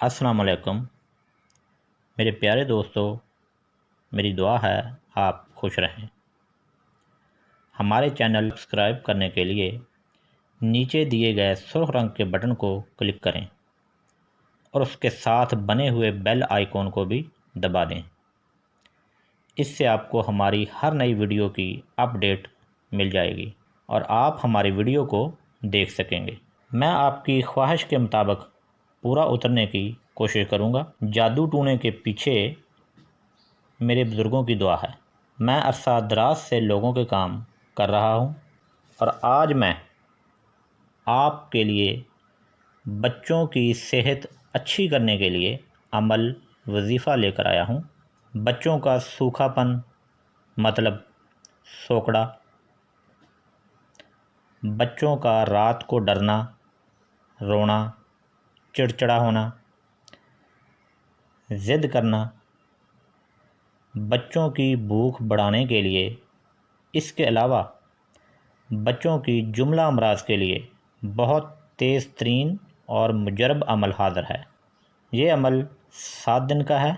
अस्सलाम वालेकुम मेरे प्यारे दोस्तों। मेरी दुआ है आप खुश रहें। हमारे चैनल सब्सक्राइब करने के लिए नीचे दिए गए सुर्ख रंग के बटन को क्लिक करें और उसके साथ बने हुए बेल आइकॉन को भी दबा दें। इससे आपको हमारी हर नई वीडियो की अपडेट मिल जाएगी और आप हमारी वीडियो को देख सकेंगे। मैं आपकी ख्वाहिश के मुताबिक पूरा उतरने की कोशिश करूंगा। जादू टूने के पीछे मेरे बुज़ुर्गों की दुआ है। मैं अरसा दराज से लोगों के काम कर रहा हूं और आज मैं आपके लिए बच्चों की सेहत अच्छी करने के लिए अमल वजीफ़ा लेकर आया हूं। बच्चों का सूखापन मतलब सोकड़ा, बच्चों का रात को डरना, रोना, चिड़चिड़ा होना, ज़िद करना, बच्चों की भूख बढ़ाने के लिए, इसके अलावा बच्चों की जुमला अमराज के लिए बहुत तेज़ तरीन और मुजरब अमल हाज़िर है। ये अमल 7 दिन का है।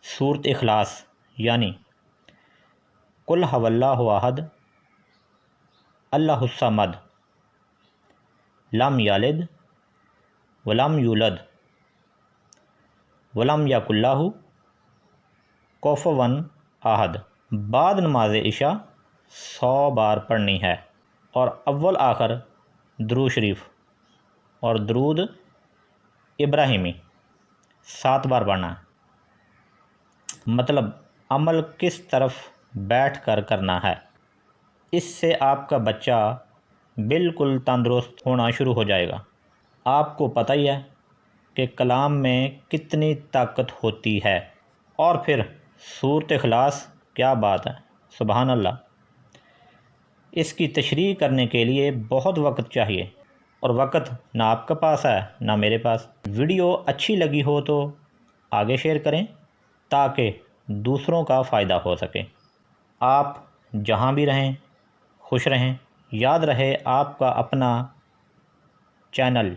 सूरत इखलास यानी कुल हवल्लाहु अहद, अल्लाहुस समद, लम यालिद वलम यूलद वलम यकुल्लाहु कुफुवन अहद। बाद नमाज इशा 100 बार पढ़नी है और अव्वल आखिर दुरूद शरीफ और दुरूद इब्राहिमी 7 बार पढ़ना है। मतलब अमल किस तरफ बैठ कर करना है। इससे आपका बच्चा बिल्कुल तंदुरुस्त होना शुरू हो जाएगा। आपको पता ही है कि कलाम में कितनी ताकत होती है। और फिर सूरत इखलास, क्या बात है, सुभान अल्लाह। इसकी तशरीह करने के लिए बहुत वक्त चाहिए और वक्त ना आपके पास है ना मेरे पास। वीडियो अच्छी लगी हो तो आगे शेयर करें ताकि दूसरों का फ़ायदा हो सके। आप जहां भी रहें खुश रहें। याद रहे आपका अपना चैनल